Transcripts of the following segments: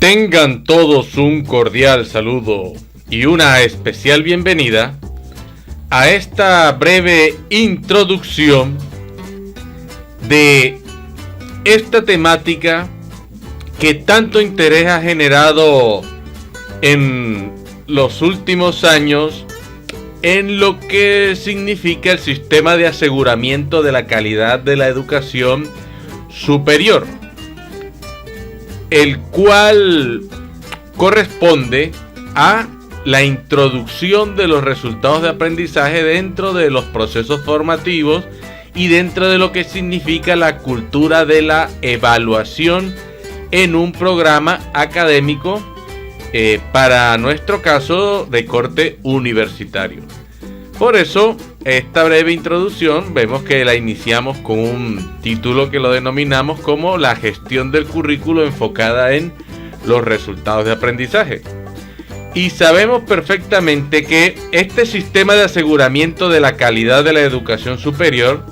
Tengan todos un cordial saludo y una especial bienvenida a esta breve introducción de esta temática que tanto interés ha generado en los últimos años en lo que significa el sistema de aseguramiento de la calidad de la educación superior, el cual corresponde a la introducción de los resultados de aprendizaje dentro de los procesos formativos y dentro de lo que significa la cultura de la evaluación en un programa académico, para nuestro caso de corte universitario. Por eso, esta breve introducción vemos que la iniciamos con un título que lo denominamos como la gestión del currículo enfocada en los resultados de aprendizaje. Y sabemos perfectamente que este sistema de aseguramiento de la calidad de la educación superior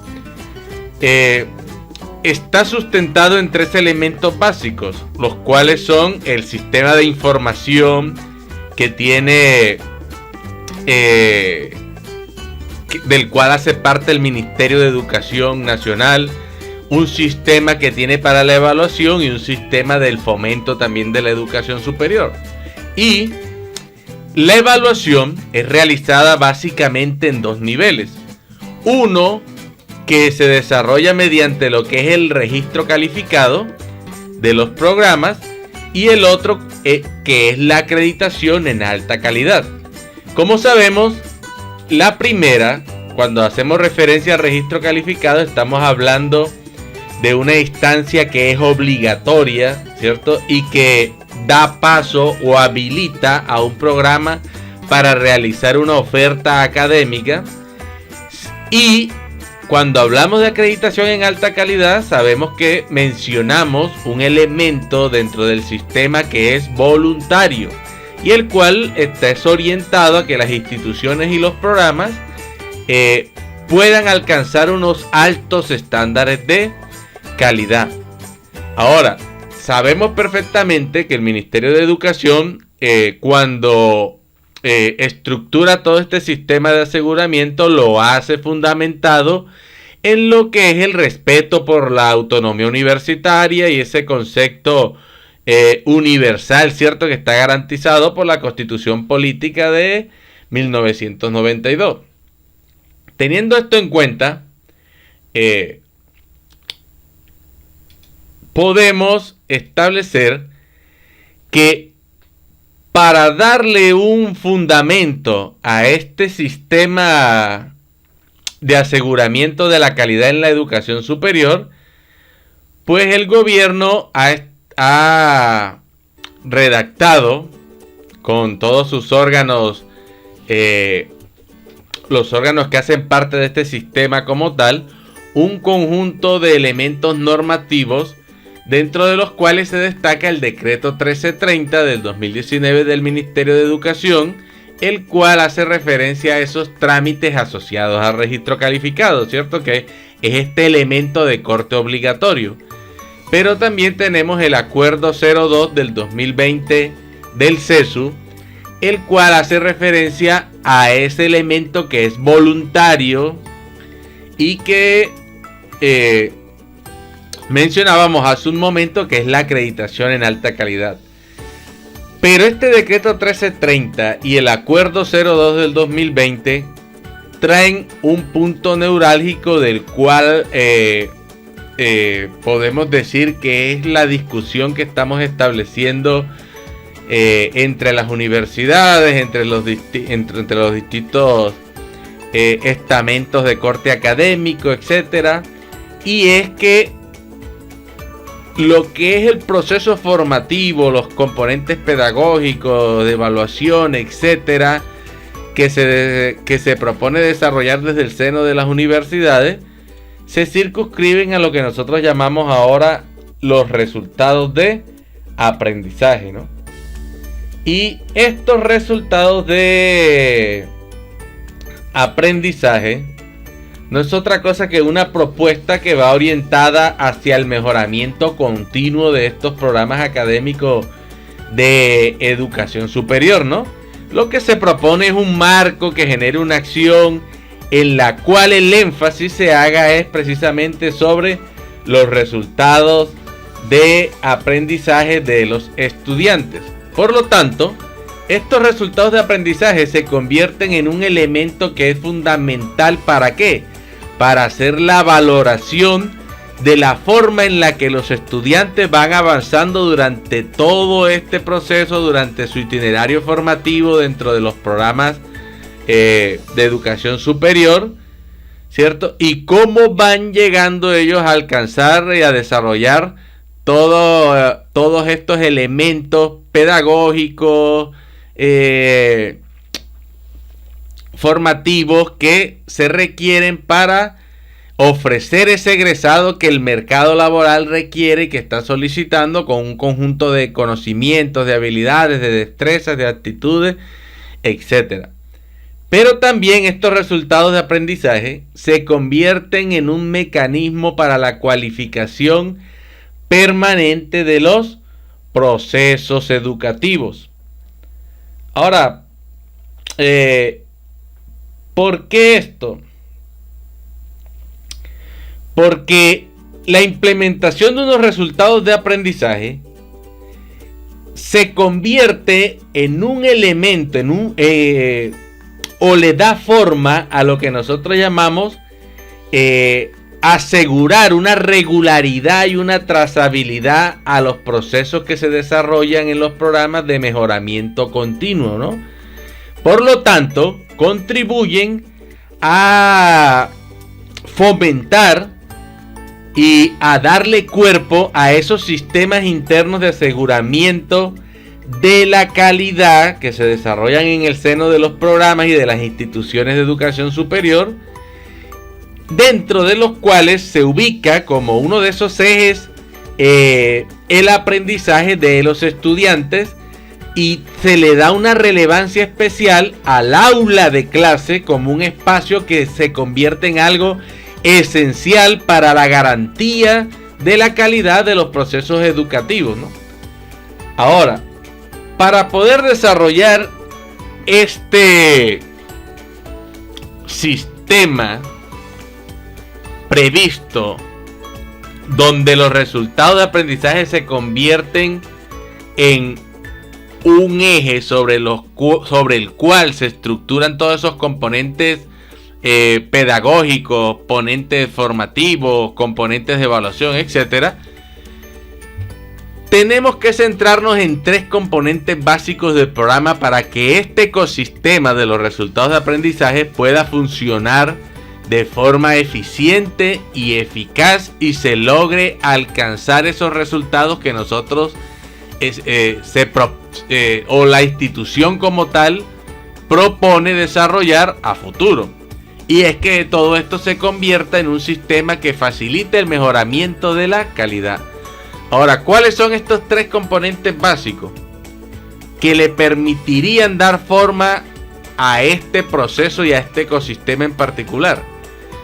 está sustentado en tres elementos básicos, los cuales son el sistema de información que tiene, del cual hace parte el Ministerio de Educación Nacional, un sistema que tiene para la evaluación y un sistema del fomento también de la educación superior. Y la evaluación es realizada básicamente en dos niveles. Uno, que se desarrolla mediante lo que es el registro calificado de los programas, y el otro que es la acreditación en alta calidad. Como sabemos, la primera, cuando hacemos referencia al registro calificado, estamos hablando de una instancia que es obligatoria, ¿cierto? Y que da paso o habilita a un programa para realizar una oferta académica. Y cuando hablamos de acreditación en alta calidad, sabemos que mencionamos un elemento dentro del sistema que es voluntario, y el cual está orientado a que las instituciones y los programas puedan alcanzar unos altos estándares de calidad. Ahora, sabemos perfectamente que el Ministerio de Educación, cuando estructura todo este sistema de aseguramiento, lo hace fundamentado en lo que es el respeto por la autonomía universitaria y ese concepto universal, ¿cierto?, que está garantizado por la Constitución Política de 1992. Teniendo esto en cuenta, podemos establecer que para darle un fundamento a este sistema de aseguramiento de la calidad en la educación superior, pues el gobierno ha redactado con todos sus órganos, los órganos que hacen parte de este sistema como tal, un conjunto de elementos normativos, dentro de los cuales se destaca el decreto 1330 del 2019 del Ministerio de Educación, el cual hace referencia a esos trámites asociados al registro calificado, ¿cierto? Que es este elemento de corte obligatorio. Pero también tenemos el acuerdo 02 del 2020 del CESU, el cual hace referencia a ese elemento que es voluntario y que mencionábamos hace un momento, que es la acreditación en alta calidad. Pero este decreto 1330 y el acuerdo 02 del 2020 traen un punto neurálgico del cual podemos decir que es la discusión que estamos estableciendo entre las universidades, entre los distintos estamentos de corte académico, etcétera. Y es que lo que es el proceso formativo, los componentes pedagógicos, de evaluación, etcétera, que se propone desarrollar desde el seno de las universidades, se circunscriben a lo que nosotros llamamos ahora los resultados de aprendizaje, ¿no? Y estos resultados de aprendizaje no es otra cosa que una propuesta que va orientada hacia el mejoramiento continuo de estos programas académicos de educación superior, ¿no? Lo que se propone es un marco que genere una acción en la cual el énfasis se haga es precisamente sobre los resultados de aprendizaje de los estudiantes. Por lo tanto, estos resultados de aprendizaje se convierten en un elemento que es fundamental. ¿Para qué? Para hacer la valoración de la forma en la que los estudiantes van avanzando durante todo este proceso, durante su itinerario formativo dentro de los programas de educación superior, ¿cierto? Y cómo van llegando ellos a alcanzar y a desarrollar todos estos elementos pedagógicos, formativos que se requieren para ofrecer ese egresado que el mercado laboral requiere y que está solicitando, con un conjunto de conocimientos, de habilidades, de destrezas, de actitudes, etc. Pero también estos resultados de aprendizaje se convierten en un mecanismo para la cualificación permanente de los procesos educativos. Ahora, ¿por qué esto? Porque la implementación de unos resultados de aprendizaje se convierte en un elemento, o le da forma a lo que nosotros llamamos asegurar una regularidad y una trazabilidad a los procesos que se desarrollan en los programas de mejoramiento continuo, ¿no? Por lo tanto, contribuyen a fomentar y a darle cuerpo a esos sistemas internos de aseguramiento de la calidad que se desarrollan en el seno de los programas y de las instituciones de educación superior, dentro de los cuales se ubica como uno de esos ejes el aprendizaje de los estudiantes, y se le da una relevancia especial al aula de clase como un espacio que se convierte en algo esencial para la garantía de la calidad de los procesos educativos, ¿no? Ahora, para poder desarrollar este sistema previsto, donde los resultados de aprendizaje se convierten en un eje sobre el cual se estructuran todos esos componentes pedagógicos, componentes formativos, componentes de evaluación, etcétera, tenemos que centrarnos en tres componentes básicos del programa para que este ecosistema de los resultados de aprendizaje pueda funcionar de forma eficiente y eficaz y se logre alcanzar esos resultados que nosotros o la institución como tal propone desarrollar a futuro. Y es que todo esto se convierta en un sistema que facilite el mejoramiento de la calidad. Ahora, ¿cuáles son estos tres componentes básicos que le permitirían dar forma a este proceso y a este ecosistema en particular?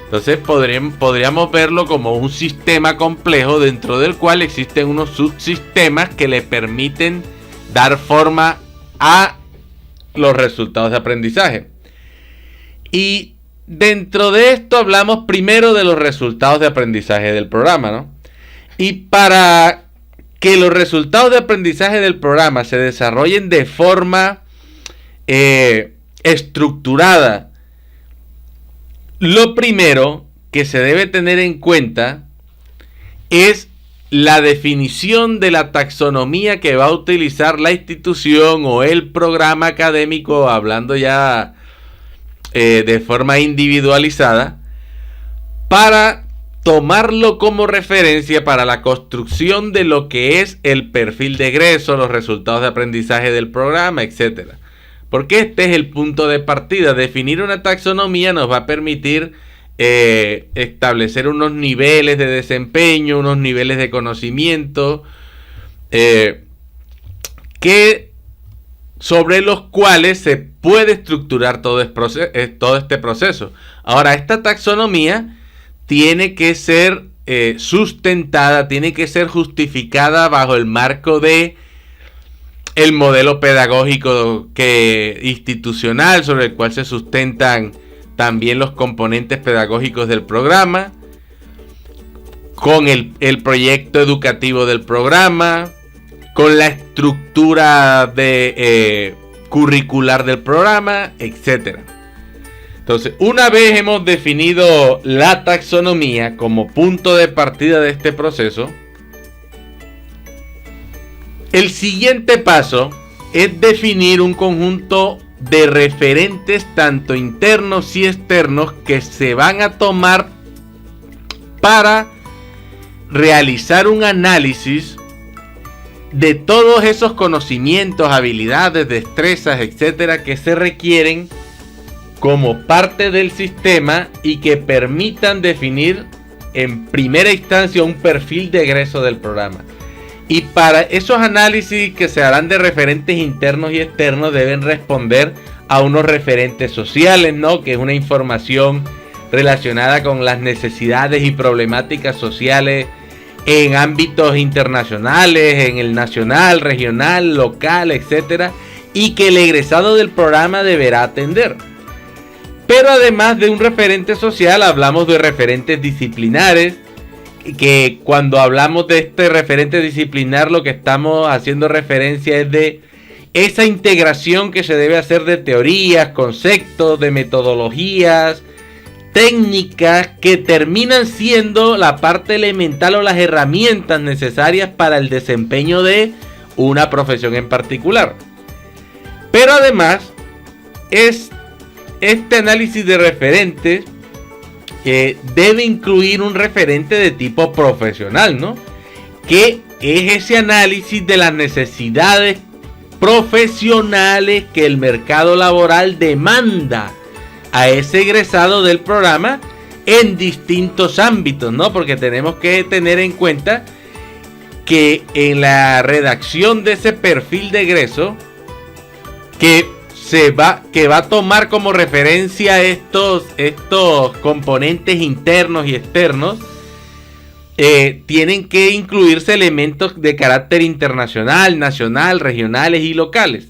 Entonces podríamos verlo como un sistema complejo dentro del cual existen unos subsistemas que le permiten dar forma a los resultados de aprendizaje. Y dentro de esto hablamos primero de los resultados de aprendizaje del programa, ¿no? Y para que los resultados de aprendizaje del programa se desarrollen de forma estructurada, lo primero que se debe tener en cuenta es la definición de la taxonomía que va a utilizar la institución o el programa académico, hablando ya de forma individualizada, para tomarlo como referencia para la construcción de lo que es el perfil de egreso, los resultados de aprendizaje del programa, etcétera. Porque este es el punto de partida. Definir una taxonomía nos va a permitir establecer unos niveles de desempeño, unos niveles de conocimiento, sobre los cuales se puede estructurar todo este proceso. Ahora, esta taxonomía tiene que ser sustentada, tiene que ser justificada bajo el marco de el modelo pedagógico institucional sobre el cual se sustentan también los componentes pedagógicos del programa, con el proyecto educativo del programa, con la estructura curricular del programa, etc. Entonces, una vez hemos definido la taxonomía como punto de partida de este proceso, el siguiente paso es definir un conjunto de referentes tanto internos y externos que se van a tomar para realizar un análisis de todos esos conocimientos, habilidades, destrezas, etcétera, que se requieren como parte del sistema y que permitan definir en primera instancia un perfil de egreso del programa. Y para esos análisis que se harán de referentes internos y externos deben responder a unos referentes sociales, ¿no? Que es una información relacionada con las necesidades y problemáticas sociales en ámbitos internacionales, en el nacional, regional, local, etcétera, y que el egresado del programa deberá atender. Pero además de un referente social, hablamos de referentes disciplinares, que cuando hablamos de este referente disciplinar lo que estamos haciendo referencia es de esa integración que se debe hacer de teorías, conceptos, de metodologías, técnicas que terminan siendo la parte elemental o las herramientas necesarias para el desempeño de una profesión en particular. Pero además es este análisis de referentes debe incluir un referente de tipo profesional, ¿no? Que es ese análisis de las necesidades profesionales que el mercado laboral demanda a ese egresado del programa en distintos ámbitos, ¿no? Porque tenemos que tener en cuenta que en la redacción de ese perfil de egreso que va a tomar como referencia estos componentes internos y externos, tienen que incluirse elementos de carácter internacional, nacional, regionales y locales.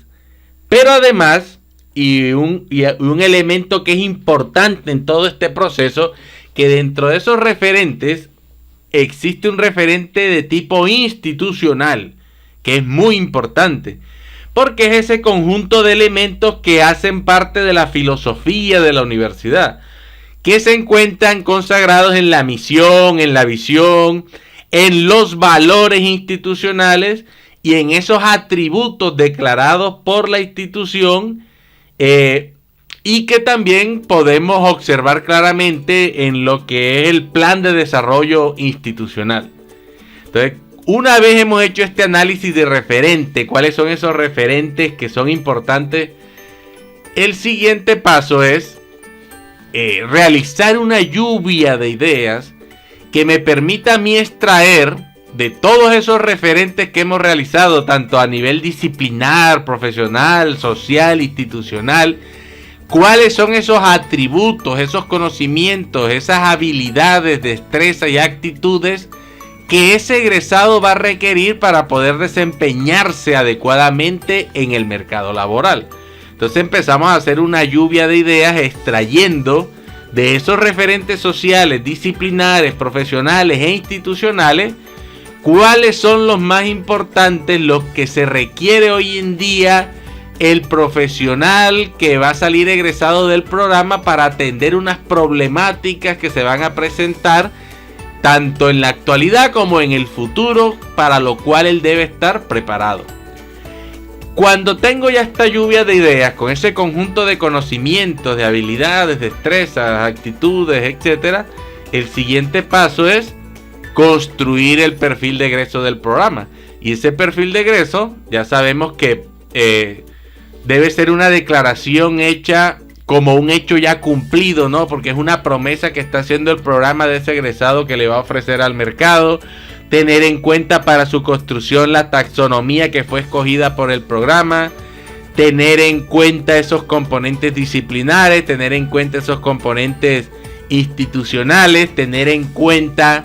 Pero además, y un elemento que es importante en todo este proceso, que dentro de esos referentes existe un referente de tipo institucional, que es muy importante, porque es ese conjunto de elementos que hacen parte de la filosofía de la universidad, que se encuentran consagrados en la misión, en la visión, en los valores institucionales y en esos atributos declarados por la institución, y que también podemos observar claramente en lo que es el plan de desarrollo institucional. Entonces, una vez hemos hecho este análisis de referente, cuáles son esos referentes que son importantes, el siguiente paso es realizar una lluvia de ideas que me permita a mí extraer de todos esos referentes que hemos realizado, tanto a nivel disciplinar, profesional, social, institucional, cuáles son esos atributos, esos conocimientos, esas habilidades, destrezas y actitudes que ese egresado va a requerir para poder desempeñarse adecuadamente en el mercado laboral. Entonces empezamos a hacer una lluvia de ideas extrayendo de esos referentes sociales, disciplinares, profesionales e institucionales cuáles son los más importantes, los que se requiere hoy en día el profesional que va a salir egresado del programa para atender unas problemáticas que se van a presentar tanto en la actualidad como en el futuro, para lo cual él debe estar preparado. Cuando tengo ya esta lluvia de ideas, con ese conjunto de conocimientos, de habilidades, destrezas, actitudes, etc., el siguiente paso es construir el perfil de egreso del programa. Y ese perfil de egreso, ya sabemos que debe ser una declaración hecha como un hecho ya cumplido, ¿no? Porque es una promesa que está haciendo el programa de ese egresado que le va a ofrecer al mercado. Tener en cuenta para su construcción la taxonomía que fue escogida por el programa. Tener en cuenta esos componentes disciplinares. Tener en cuenta esos componentes institucionales. Tener en cuenta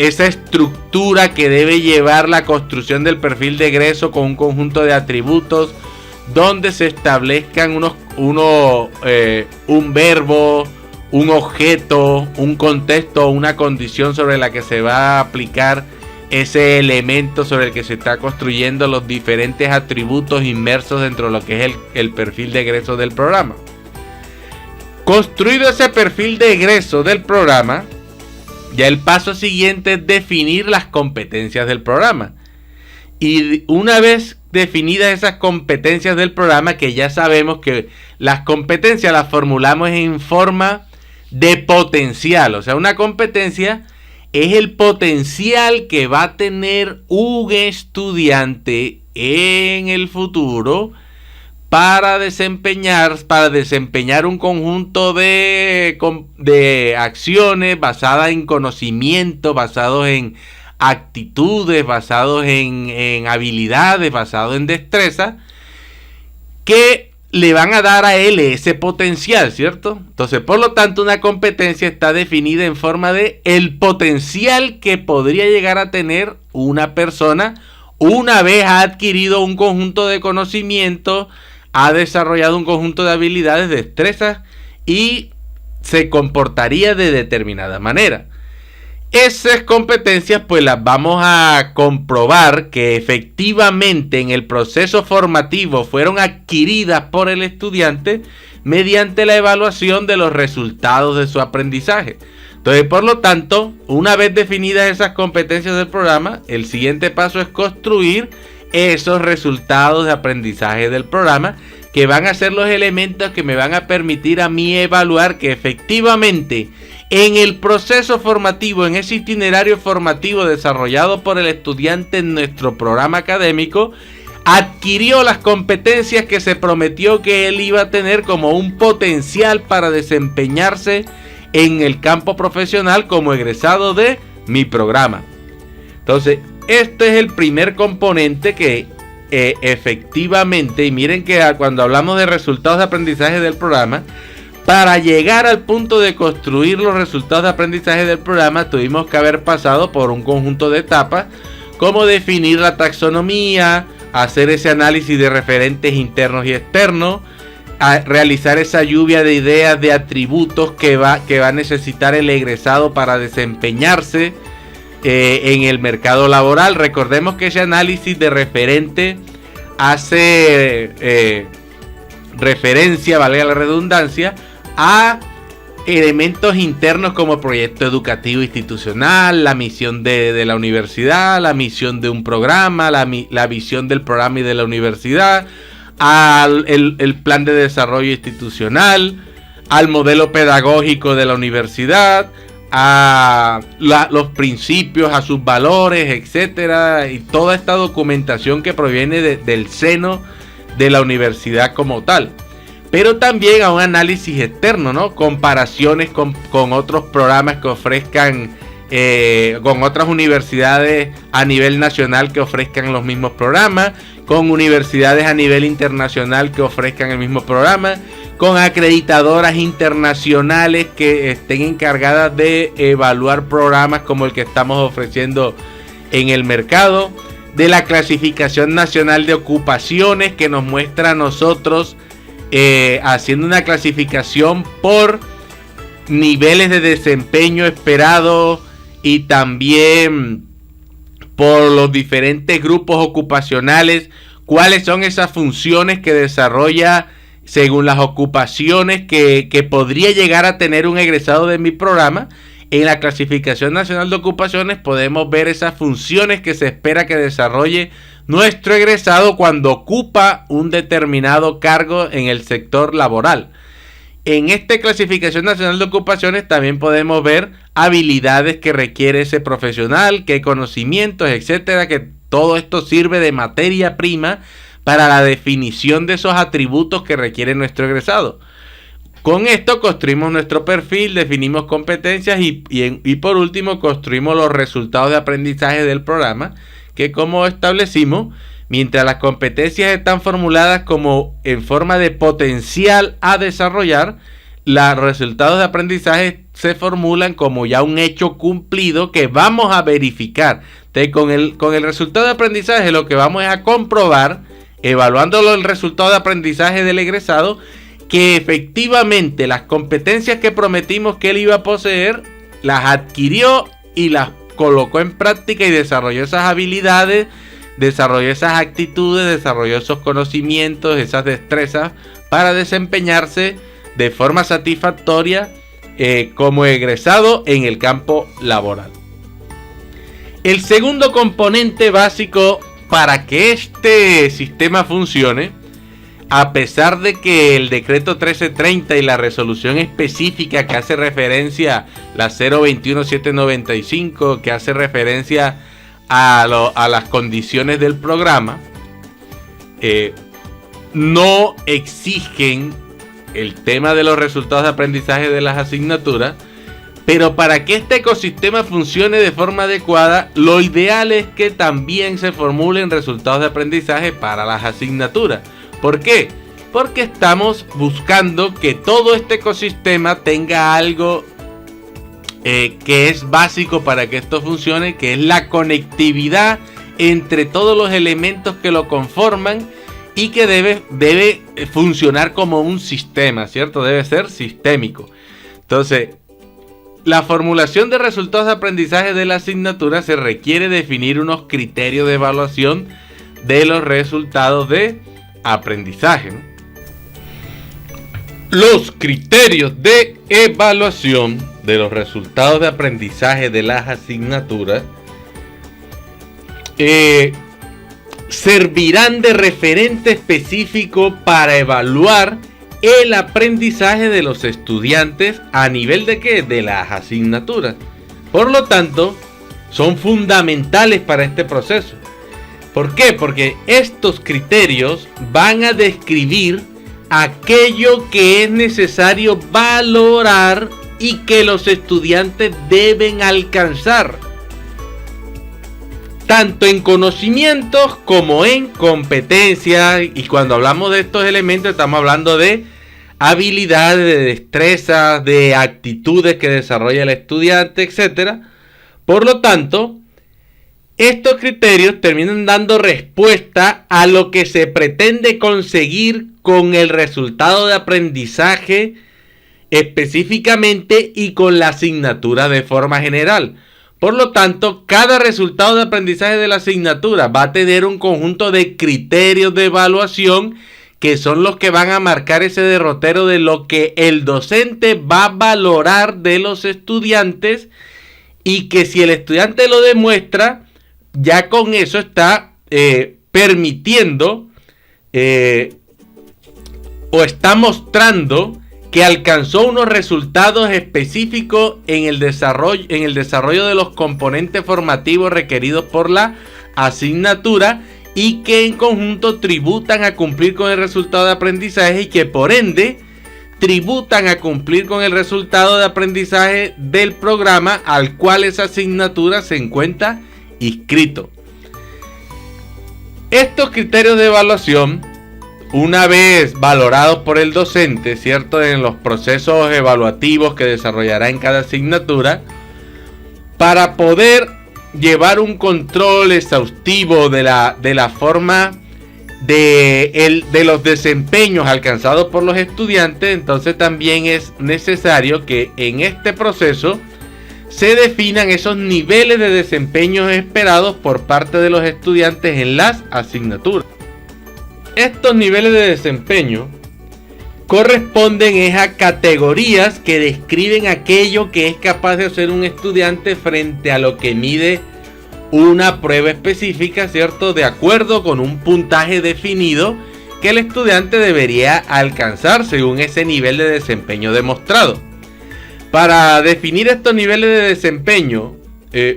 esa estructura que debe llevar la construcción del perfil de egreso con un conjunto de atributos donde se establezcan un verbo, un objeto, un contexto o una condición sobre la que se va a aplicar ese elemento sobre el que se está construyendo los diferentes atributos inmersos dentro de lo que es el perfil de egreso del programa. Construido ese perfil de egreso del programa, ya el paso siguiente es definir las competencias del programa. Y una vez definidas esas competencias del programa, que ya sabemos que las competencias las formulamos en forma de potencial. O sea, una competencia es el potencial que va a tener un estudiante en el futuro para desempeñar un conjunto de acciones basadas en conocimiento, basados en actitudes, basados en habilidades, basados en destreza, que le van a dar a él ese potencial, ¿cierto? Entonces, por lo tanto, una competencia está definida en forma de el potencial que podría llegar a tener una persona una vez ha adquirido un conjunto de conocimientos, ha desarrollado un conjunto de habilidades, destrezas y se comportaría de determinada manera. Esas competencias pues las vamos a comprobar que efectivamente en el proceso formativo fueron adquiridas por el estudiante mediante la evaluación de los resultados de su aprendizaje. Entonces, por lo tanto, una vez definidas esas competencias del programa, el siguiente paso es construir esos resultados de aprendizaje del programa, que van a ser los elementos que me van a permitir a mí evaluar que efectivamente en el proceso formativo, en ese itinerario formativo desarrollado por el estudiante en nuestro programa académico, adquirió las competencias que se prometió que él iba a tener como un potencial para desempeñarse en el campo profesional como egresado de mi programa. Entonces, este es el primer componente que efectivamente, y miren que cuando hablamos de resultados de aprendizaje del programa, para llegar al punto de construir los resultados de aprendizaje del programa, tuvimos que haber pasado por un conjunto de etapas, como definir la taxonomía, hacer ese análisis de referentes internos y externos, a realizar esa lluvia de ideas, de atributos que va a necesitar el egresado para desempeñarse en el mercado laboral. Recordemos que ese análisis de referente hace referencia, valga la redundancia, a elementos internos como el proyecto educativo institucional, la misión de la universidad, la misión de un programa, la visión del programa y de la universidad, el plan de desarrollo institucional, al modelo pedagógico de la universidad, a los principios, a sus valores, etcétera, y toda esta documentación que proviene del seno de la universidad como tal. Pero también a un análisis externo, ¿no? Comparaciones con otros programas que ofrezcan, con otras universidades a nivel nacional que ofrezcan los mismos programas, con universidades a nivel internacional que ofrezcan el mismo programa, con acreditadoras internacionales que estén encargadas de evaluar programas como el que estamos ofreciendo en el mercado, de la clasificación nacional de ocupaciones que nos muestra a nosotros haciendo una clasificación por niveles de desempeño esperado y también por los diferentes grupos ocupacionales, cuáles son esas funciones que desarrolla según las ocupaciones que podría llegar a tener un egresado de mi programa. En la clasificación nacional de ocupaciones podemos ver esas funciones que se espera que desarrolle nuestro egresado cuando ocupa un determinado cargo en el sector laboral. En esta clasificación nacional de ocupaciones también podemos ver habilidades que requiere ese profesional, qué conocimientos, etcétera, que todo esto sirve de materia prima para la definición de esos atributos que requiere nuestro egresado. Con esto construimos nuestro perfil, definimos competencias y por último construimos los resultados de aprendizaje del programa, que como establecimos, mientras las competencias están formuladas como en forma de potencial a desarrollar, los resultados de aprendizaje se formulan como ya un hecho cumplido que vamos a verificar. Entonces, con el resultado de aprendizaje lo que vamos es a comprobar, evaluándolo el resultado de aprendizaje del egresado, que efectivamente las competencias que prometimos que él iba a poseer, las adquirió y las colocó en práctica y desarrolló esas habilidades, desarrolló esas actitudes, desarrolló esos conocimientos, esas destrezas para desempeñarse de forma satisfactoria como egresado en el campo laboral. El segundo componente básico para que este sistema funcione, a pesar de que el decreto 1330 y la resolución específica que hace referencia, la 021-795, que hace referencia a las condiciones del programa, no exigen el tema de los resultados de aprendizaje de las asignaturas, pero para que este ecosistema funcione de forma adecuada, lo ideal es que también se formulen resultados de aprendizaje para las asignaturas. ¿Por qué? Porque estamos buscando que todo este ecosistema tenga algo que es básico para que esto funcione, que es la conectividad entre todos los elementos que lo conforman y que debe funcionar como un sistema, ¿cierto? Debe ser sistémico. Entonces, la formulación de resultados de aprendizaje de la asignatura se requiere definir unos criterios de evaluación de los resultados de aprendizaje, ¿no? Los criterios de evaluación de los resultados de aprendizaje de las asignaturas servirán de referente específico para evaluar el aprendizaje de los estudiantes a nivel de ¿qué? De las asignaturas. Por lo tanto, son fundamentales para este proceso. ¿Por qué? Porque estos criterios van a describir aquello que es necesario valorar y que los estudiantes deben alcanzar, tanto en conocimientos como en competencias. Y cuando hablamos de estos elementos estamos hablando de habilidades, de destrezas, de actitudes que desarrolla el estudiante, etc. Por lo tanto, estos criterios terminan dando respuesta a lo que se pretende conseguir con el resultado de aprendizaje específicamente y con la asignatura de forma general. Por lo tanto, cada resultado de aprendizaje de la asignatura va a tener un conjunto de criterios de evaluación que son los que van a marcar ese derrotero de lo que el docente va a valorar de los estudiantes, y que si el estudiante lo demuestra, ya con eso está permitiendo o está mostrando que alcanzó unos resultados específicos en el desarrollo de los componentes formativos requeridos por la asignatura, y que en conjunto tributan a cumplir con el resultado de aprendizaje, y que por ende tributan a cumplir con el resultado de aprendizaje del programa al cual esa asignatura se encuentra inscrito. Estos criterios de evaluación, una vez valorados por el docente, ¿cierto?, en los procesos evaluativos que desarrollará en cada asignatura, para poder llevar un control exhaustivo de la forma de los desempeños alcanzados por los estudiantes, entonces también es necesario que en este proceso se definan esos niveles de desempeño esperados por parte de los estudiantes en las asignaturas. Estos niveles de desempeño corresponden a categorías que describen aquello que es capaz de hacer un estudiante frente a lo que mide una prueba específica, ¿cierto?, de acuerdo con un puntaje definido que el estudiante debería alcanzar según ese nivel de desempeño demostrado. Para definir estos niveles de desempeño,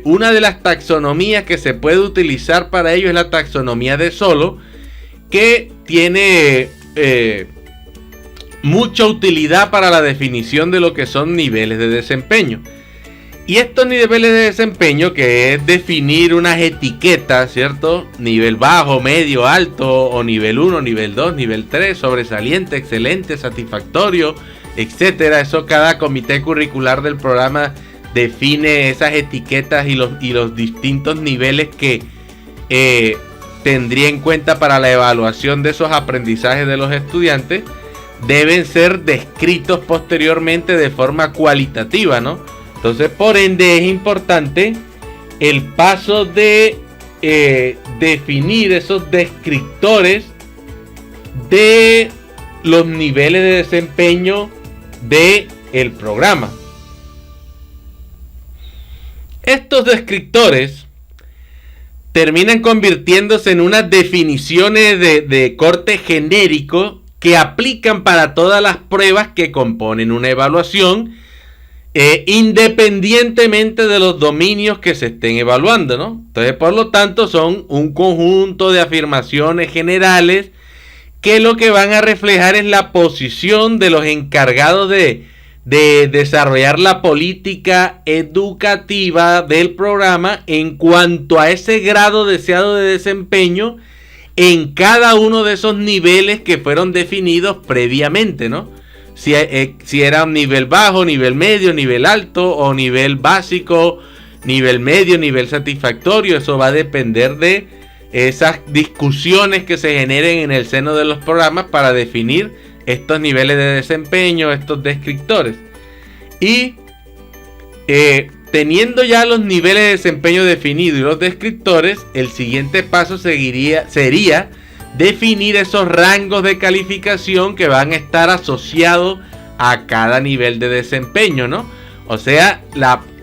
una de las taxonomías que se puede utilizar para ello es la taxonomía de Solow, que tiene mucha utilidad para la definición de lo que son niveles de desempeño. Y estos niveles de desempeño, que es definir unas etiquetas, ¿cierto? Nivel bajo, medio, alto, o nivel 1, nivel 2, nivel 3, sobresaliente, excelente, satisfactorio, etcétera. Eso cada comité curricular del programa define esas etiquetas y los distintos niveles que tendría en cuenta para la evaluación de esos aprendizajes de los estudiantes. Deben ser descritos posteriormente de forma cualitativa, ¿no? Entonces, por ende, es importante el paso de definir esos descriptores de los niveles de desempeño del programa. Estos descriptores terminan convirtiéndose en unas definiciones de corte genérico que aplican para todas las pruebas que componen una evaluación, independientemente de los dominios que se estén evaluando, ¿no? Entonces, por lo tanto, son un conjunto de afirmaciones generales que lo que van a reflejar es la posición de los encargados de desarrollar la política educativa del programa en cuanto a ese grado deseado de desempeño en cada uno de esos niveles que fueron definidos previamente, ¿no? Si era un nivel bajo, nivel medio, nivel alto o nivel básico, nivel medio, nivel satisfactorio. Eso va a depender de esas discusiones que se generen en el seno de los programas para definir estos niveles de desempeño, estos descriptores. Y teniendo ya los niveles de desempeño definidos y los descriptores, el siguiente paso sería definir esos rangos de calificación que van a estar asociados a cada nivel de desempeño, ¿no? O sea,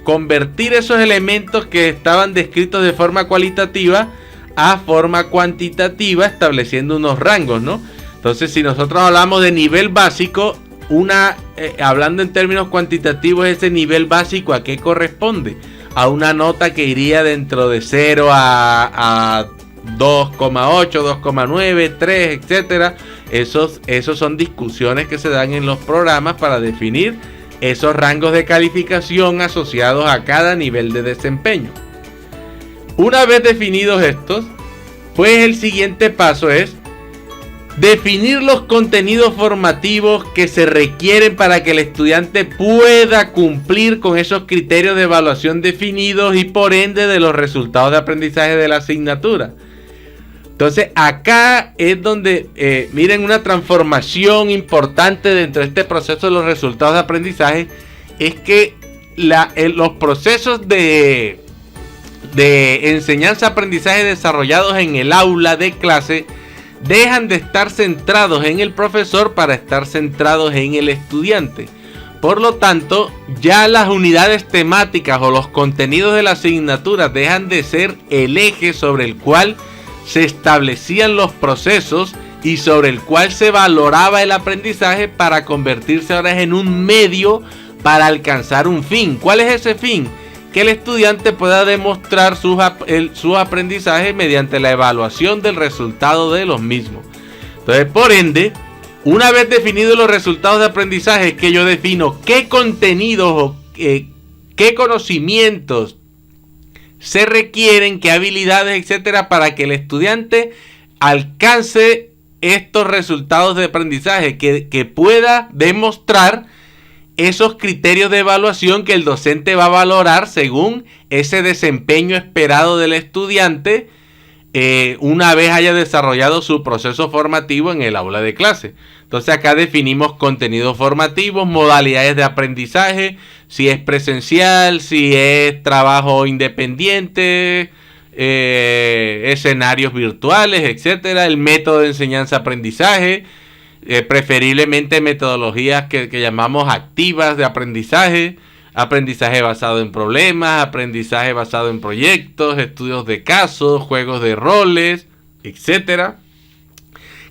convertir esos elementos que estaban descritos de forma cualitativa a forma cuantitativa, estableciendo unos rangos, ¿no? Entonces, si nosotros hablamos de nivel básico, hablando en términos cuantitativos, ese nivel básico, ¿a qué corresponde? A una nota que iría dentro de 0 a 2,8, 2,9, 3, etcétera. Esos son discusiones que se dan en los programas para definir esos rangos de calificación asociados a cada nivel de desempeño. Una vez definidos estos, pues el siguiente paso es definir los contenidos formativos que se requieren para que el estudiante pueda cumplir con esos criterios de evaluación definidos y por ende de los resultados de aprendizaje de la asignatura. Entonces acá es donde miren una transformación importante dentro de este proceso de los resultados de aprendizaje. Es que los procesos de enseñanza-aprendizaje desarrollados en el aula de clase dejan de estar centrados en el profesor para estar centrados en el estudiante. Por lo tanto, ya las unidades temáticas o los contenidos de la asignatura dejan de ser el eje sobre el cual se establecían los procesos y sobre el cual se valoraba el aprendizaje para convertirse ahora en un medio para alcanzar un fin. ¿Cuál es ese fin? Que el estudiante pueda demostrar su aprendizaje mediante la evaluación del resultado de los mismos. Entonces, por ende, una vez definidos los resultados de aprendizaje, es que yo defino qué contenidos o qué conocimientos se requieren, qué habilidades, etcétera, para que el estudiante alcance estos resultados de aprendizaje, que pueda demostrar esos criterios de evaluación que el docente va a valorar según ese desempeño esperado del estudiante una vez haya desarrollado su proceso formativo en el aula de clase. Entonces acá definimos contenidos formativos, modalidades de aprendizaje, si es presencial, si es trabajo independiente, escenarios virtuales, etcétera, el método de enseñanza-aprendizaje, preferiblemente metodologías que llamamos activas de aprendizaje, aprendizaje basado en problemas, aprendizaje basado en proyectos, estudios de casos, juegos de roles, etcétera.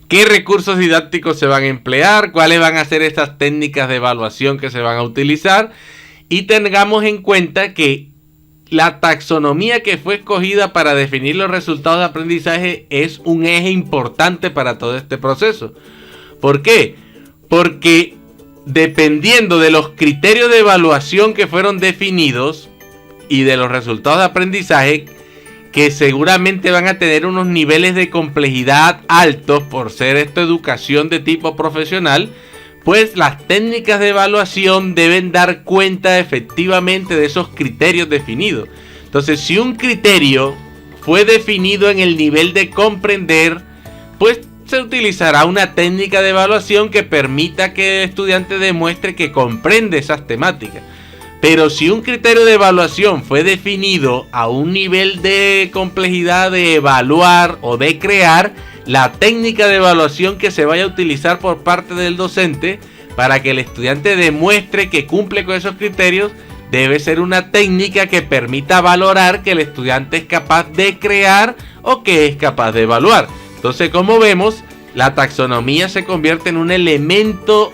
¿Qué recursos didácticos se van a emplear? ¿Cuáles van a ser esas técnicas de evaluación que se van a utilizar? Y tengamos en cuenta que la taxonomía que fue escogida para definir los resultados de aprendizaje es un eje importante para todo este proceso. ¿Por qué? Porque dependiendo de los criterios de evaluación que fueron definidos y de los resultados de aprendizaje, que seguramente van a tener unos niveles de complejidad altos por ser esto educación de tipo profesional, pues las técnicas de evaluación deben dar cuenta efectivamente de esos criterios definidos. Entonces, si un criterio fue definido en el nivel de comprender, pues se utilizará una técnica de evaluación que permita que el estudiante demuestre que comprende esas temáticas. Pero si un criterio de evaluación fue definido a un nivel de complejidad de evaluar o de crear, la técnica de evaluación que se vaya a utilizar por parte del docente para que el estudiante demuestre que cumple con esos criterios debe ser una técnica que permita valorar que el estudiante es capaz de crear o que es capaz de evaluar. Entonces, como vemos, la taxonomía se convierte en un elemento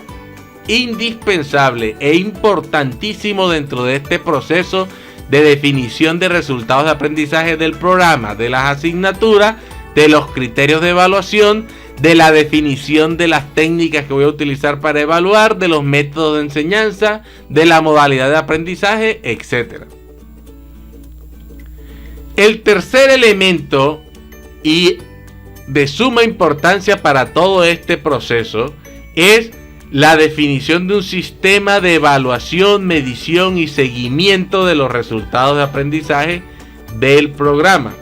indispensable e importantísimo dentro de este proceso de definición de resultados de aprendizaje del programa, de las asignaturas, de los criterios de evaluación, de la definición de las técnicas que voy a utilizar para evaluar, de los métodos de enseñanza, de la modalidad de aprendizaje, etc. El tercer elemento y de suma importancia para todo este proceso es la definición de un sistema de evaluación, medición y seguimiento de los resultados de aprendizaje del programa.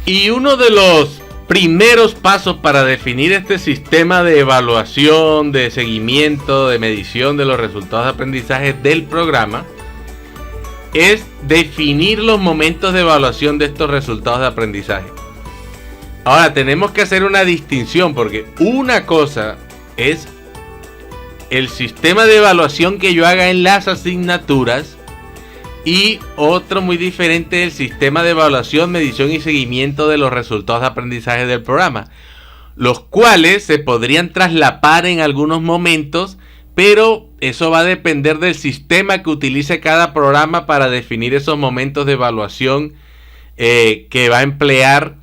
Y uno de los primeros pasos para definir este sistema de evaluación, de seguimiento, de medición de los resultados de aprendizaje del programa es definir los momentos de evaluación de estos resultados de aprendizaje. Ahora tenemos que hacer una distinción porque una cosa es el sistema de evaluación que yo haga en las asignaturas y otro muy diferente es el sistema de evaluación, medición y seguimiento de los resultados de aprendizaje del programa, los cuales se podrían traslapar en algunos momentos, pero eso va a depender del sistema que utilice cada programa para definir esos momentos de evaluación que va a emplear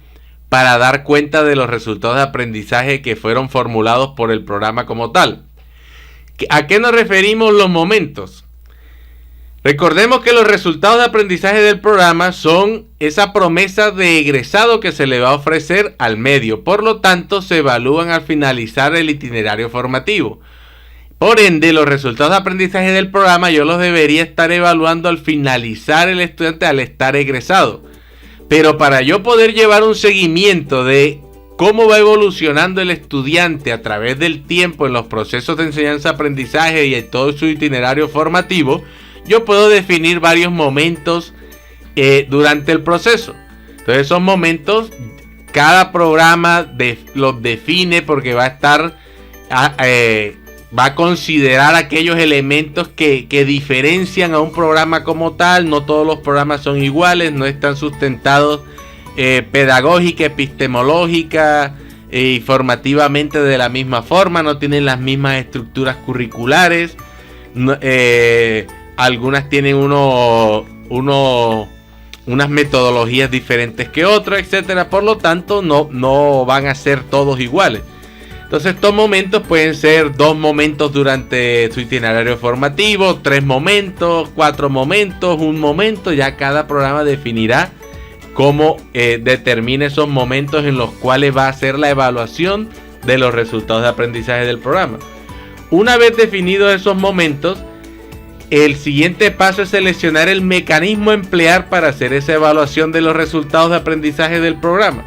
para dar cuenta de los resultados de aprendizaje que fueron formulados por el programa como tal. ¿A qué nos referimos los momentos? Recordemos que los resultados de aprendizaje del programa son esa promesa de egresado que se le va a ofrecer al medio. Por lo tanto, se evalúan al finalizar el itinerario formativo. Por ende, los resultados de aprendizaje del programa yo los debería estar evaluando al finalizar el estudiante, al estar egresado. Pero para yo poder llevar un seguimiento de cómo va evolucionando el estudiante a través del tiempo en los procesos de enseñanza-aprendizaje y en todo su itinerario formativo, yo puedo definir varios momentos durante el proceso. Entonces esos momentos, cada programa los define porque va a estar, va a considerar aquellos elementos que diferencian a un programa como tal. No todos los programas son iguales, no están sustentados pedagógica, epistemológica y formativamente de la misma forma, no tienen las mismas estructuras curriculares. Algunas tienen unas metodologías diferentes que otras, etcétera. Por lo tanto, no van a ser todos iguales. Entonces, estos momentos pueden ser 2 momentos durante su itinerario formativo, 3 momentos, 4 momentos, 1 momento. Ya cada programa definirá cómo determina esos momentos en los cuales va a hacer la evaluación de los resultados de aprendizaje del programa. Una vez definidos esos momentos, el siguiente paso es seleccionar el mecanismo a emplear para hacer esa evaluación de los resultados de aprendizaje del programa.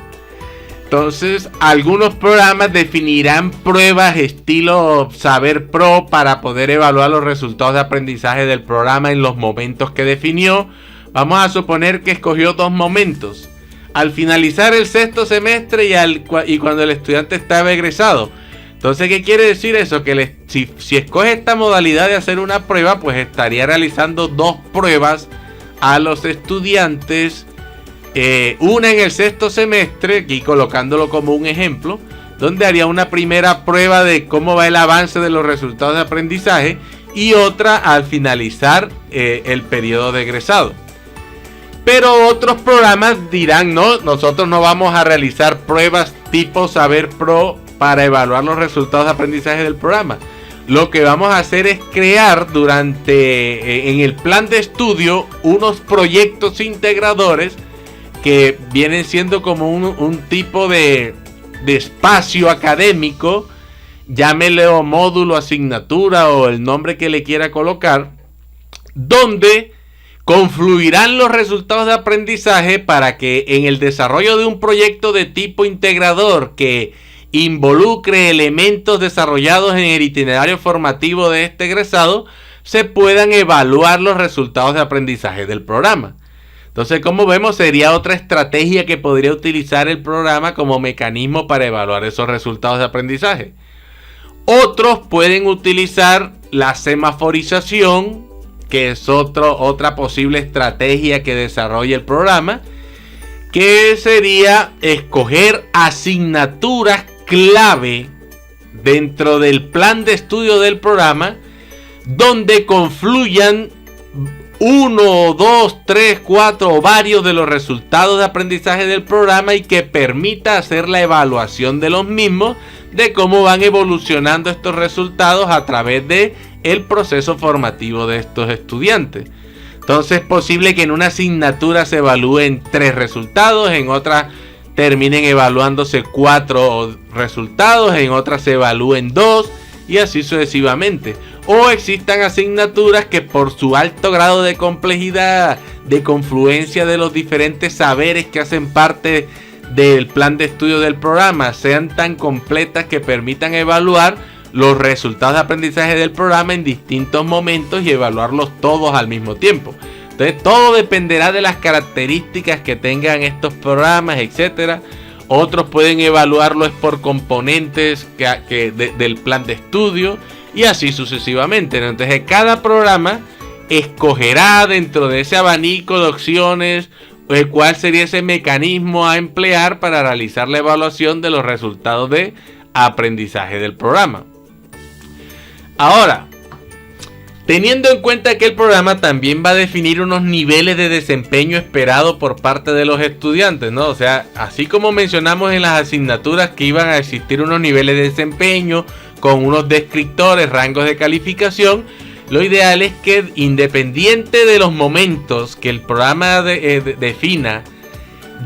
Entonces, algunos programas definirán pruebas estilo Saber Pro para poder evaluar los resultados de aprendizaje del programa en los momentos que definió. Vamos a suponer que escogió 2 momentos. Al finalizar el 6º semestre y cuando el estudiante estaba egresado. Entonces, ¿qué quiere decir eso? Que si escoge esta modalidad de hacer una prueba, pues estaría realizando 2 pruebas a los estudiantes. Una en el 6º semestre, aquí colocándolo como un ejemplo, donde haría una primera prueba de cómo va el avance de los resultados de aprendizaje y otra al finalizar el periodo de egresado. Pero otros programas dirán, no, nosotros no vamos a realizar pruebas tipo Saber Pro para evaluar los resultados de aprendizaje del programa. Lo que vamos a hacer es crear en el plan de estudio unos proyectos integradores que vienen siendo como un tipo de espacio académico, llámele o módulo, asignatura o el nombre que le quiera colocar, donde confluirán los resultados de aprendizaje para que en el desarrollo de un proyecto de tipo integrador que involucre elementos desarrollados en el itinerario formativo de este egresado, se puedan evaluar los resultados de aprendizaje del programa. Entonces, como vemos, sería otra estrategia que podría utilizar el programa como mecanismo para evaluar esos resultados de aprendizaje. Otros pueden utilizar la semaforización, que es otra posible estrategia que desarrolla el programa, que sería escoger asignaturas clave dentro del plan de estudio del programa, donde confluyan 1, 2, 3, 4 o varios de los resultados de aprendizaje del programa y que permita hacer la evaluación de los mismos, de cómo van evolucionando estos resultados a través de el proceso formativo de estos estudiantes. Entonces es posible que en una asignatura se evalúen 3 resultados, en otra terminen evaluándose 4 resultados, en otras se evalúen 2 y así sucesivamente. O existan asignaturas que por su alto grado de complejidad, de confluencia de los diferentes saberes que hacen parte del plan de estudio del programa, sean tan completas que permitan evaluar los resultados de aprendizaje del programa en distintos momentos y evaluarlos todos al mismo tiempo. Entonces todo dependerá de las características que tengan estos programas, etcétera. Otros pueden evaluarlos por componentes del plan de estudio y así sucesivamente. Entonces cada programa escogerá dentro de ese abanico de opciones cuál sería ese mecanismo a emplear para realizar la evaluación de los resultados de aprendizaje del programa. Ahora, teniendo en cuenta que el programa también va a definir unos niveles de desempeño esperado por parte de los estudiantes, ¿no? O sea, así como mencionamos en las asignaturas que iban a existir unos niveles de desempeño con unos descriptores, rangos de calificación, lo ideal es que independiente de los momentos que el programa defina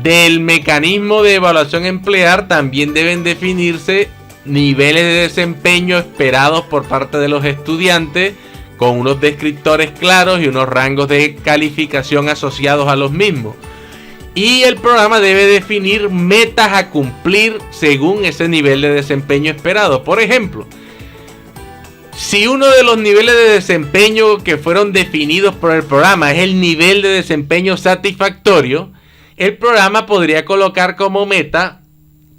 del mecanismo de evaluación a emplear, también deben definirse niveles de desempeño esperados por parte de los estudiantes, con unos descriptores claros y unos rangos de calificación asociados a los mismos. Y el programa debe definir metas a cumplir según ese nivel de desempeño esperado. Por ejemplo, si uno de los niveles de desempeño que fueron definidos por el programa es el nivel de desempeño satisfactorio, el programa podría colocar como meta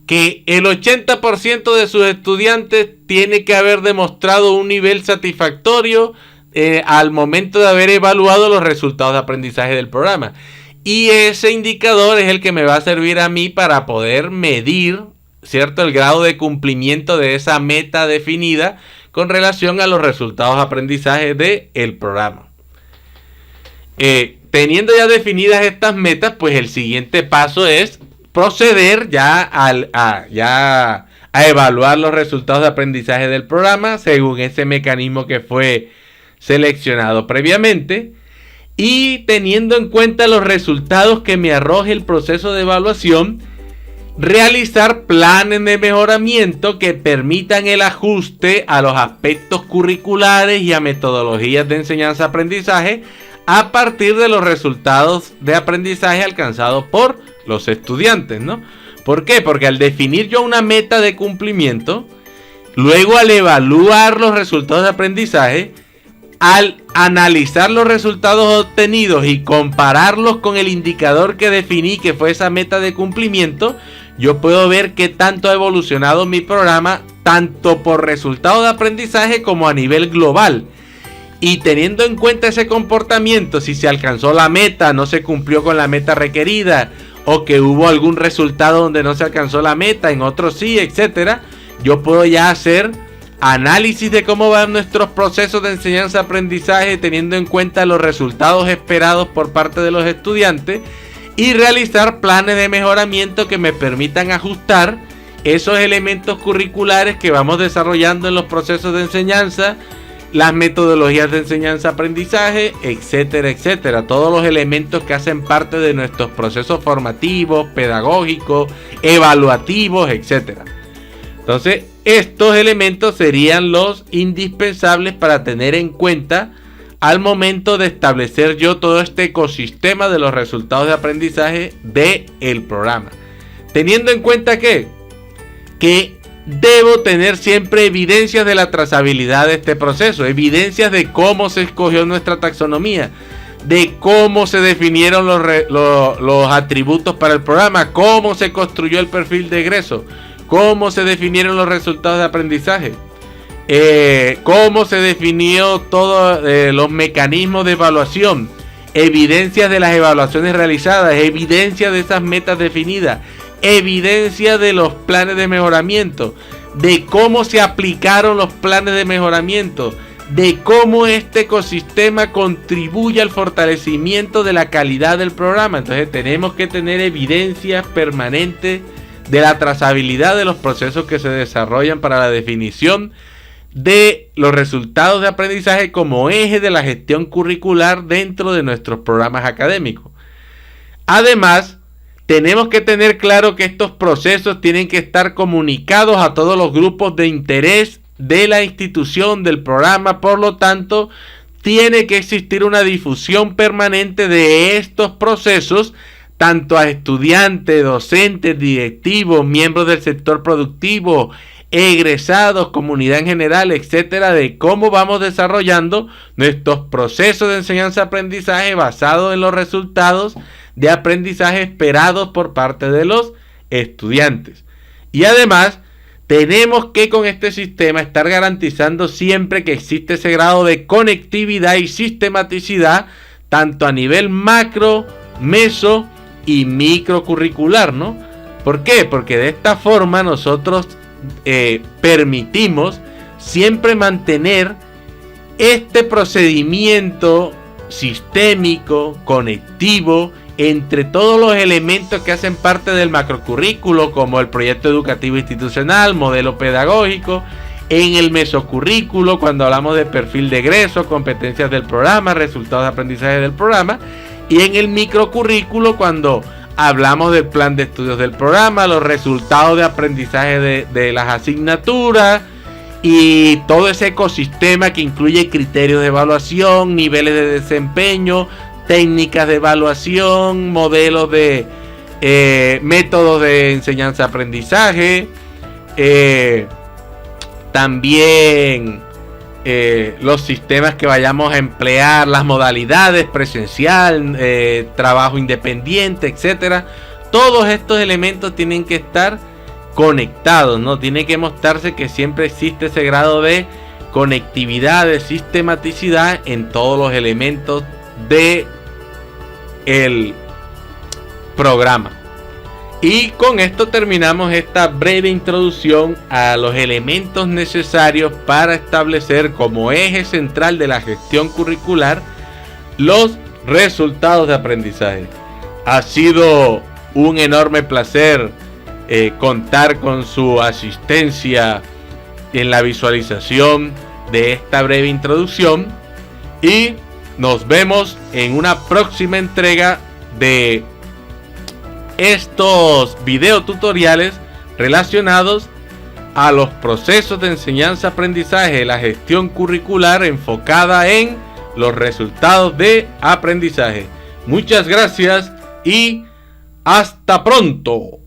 que el 80% de sus estudiantes tiene que haber demostrado un nivel satisfactorio al momento de haber evaluado los resultados de aprendizaje del programa. Y ese indicador es el que me va a servir a mí para poder medir, ¿cierto?, el grado de cumplimiento de esa meta definida con relación a los resultados de aprendizaje del programa. Teniendo ya definidas estas metas, pues el siguiente paso es proceder ya a evaluar los resultados de aprendizaje del programa según ese mecanismo que fue seleccionado previamente, y teniendo en cuenta los resultados que me arroje el proceso de evaluación, realizar planes de mejoramiento que permitan el ajuste a los aspectos curriculares y a metodologías de enseñanza-aprendizaje a partir de los resultados de aprendizaje alcanzados por los estudiantes, ¿no? ¿Por qué? Porque al definir yo una meta de cumplimiento, luego al evaluar los resultados de aprendizaje, al analizar los resultados obtenidos y compararlos con el indicador que definí, que fue esa meta de cumplimiento, yo puedo ver qué tanto ha evolucionado mi programa, tanto por resultados de aprendizaje como a nivel global. Y teniendo en cuenta ese comportamiento, si se alcanzó la meta, no se cumplió con la meta requerida, o que hubo algún resultado donde no se alcanzó la meta, en otros sí, etcétera, yo puedo ya hacer análisis de cómo van nuestros procesos de enseñanza-aprendizaje teniendo en cuenta los resultados esperados por parte de los estudiantes y realizar planes de mejoramiento que me permitan ajustar esos elementos curriculares que vamos desarrollando en los procesos de enseñanza las metodologías de enseñanza-aprendizaje, etcétera, etcétera. Todos los elementos que hacen parte de nuestros procesos formativos, pedagógicos, evaluativos, etcétera. Entonces, estos elementos serían los indispensables para tener en cuenta al momento de establecer yo todo este ecosistema de los resultados de aprendizaje del programa. Teniendo en cuenta que debo tener siempre evidencias de la trazabilidad de este proceso, evidencias de cómo se escogió nuestra taxonomía, de cómo se definieron los atributos para el programa, cómo se construyó el perfil de egreso, cómo se definieron los resultados de aprendizaje, cómo se definió todos los mecanismos de evaluación, evidencias de las evaluaciones realizadas, evidencias de esas metas definidas, evidencia de los planes de mejoramiento, de cómo se aplicaron los planes de mejoramiento, de cómo este ecosistema contribuye al fortalecimiento de la calidad del programa. Entonces tenemos que tener evidencias permanentes de la trazabilidad de los procesos que se desarrollan para la definición de los resultados de aprendizaje como eje de la gestión curricular dentro de nuestros programas académicos. Además, tenemos que tener claro que estos procesos tienen que estar comunicados a todos los grupos de interés de la institución, del programa. Por lo tanto, tiene que existir una difusión permanente de estos procesos, tanto a estudiantes, docentes, directivos, miembros del sector productivo, egresados, comunidad en general, etcétera, de cómo vamos desarrollando nuestros procesos de enseñanza-aprendizaje basados en los resultados de aprendizaje esperados por parte de los estudiantes. Y además, tenemos que con este sistema estar garantizando siempre que existe ese grado de conectividad y sistematicidad, tanto a nivel macro, meso y microcurricular, ¿no? ¿Por qué? Porque de esta forma nosotros permitimos siempre mantener este procedimiento sistémico, conectivo, entre todos los elementos que hacen parte del macrocurrículo, como el proyecto educativo institucional, modelo pedagógico, en el mesocurrículo, cuando hablamos de perfil de egreso, competencias del programa, resultados de aprendizaje del programa, y en el microcurrículo, cuando hablamos del plan de estudios del programa, los resultados de aprendizaje de las asignaturas y todo ese ecosistema que incluye criterios de evaluación, niveles de desempeño, técnicas de evaluación, modelos de métodos de enseñanza-aprendizaje, también los sistemas que vayamos a emplear, las modalidades presencial, trabajo independiente, etcétera. Todos estos elementos tienen que estar conectados, ¿no? Tiene que mostrarse que siempre existe ese grado de conectividad, de sistematicidad en todos los elementos de el programa. Y con esto terminamos esta breve introducción a los elementos necesarios para establecer como eje central de la gestión curricular los resultados de aprendizaje. Ha sido un enorme placer contar con su asistencia en la visualización de esta breve introducción y nos vemos en una próxima entrega de estos videotutoriales relacionados a los procesos de enseñanza-aprendizaje, la gestión curricular enfocada en los resultados de aprendizaje. Muchas gracias y hasta pronto.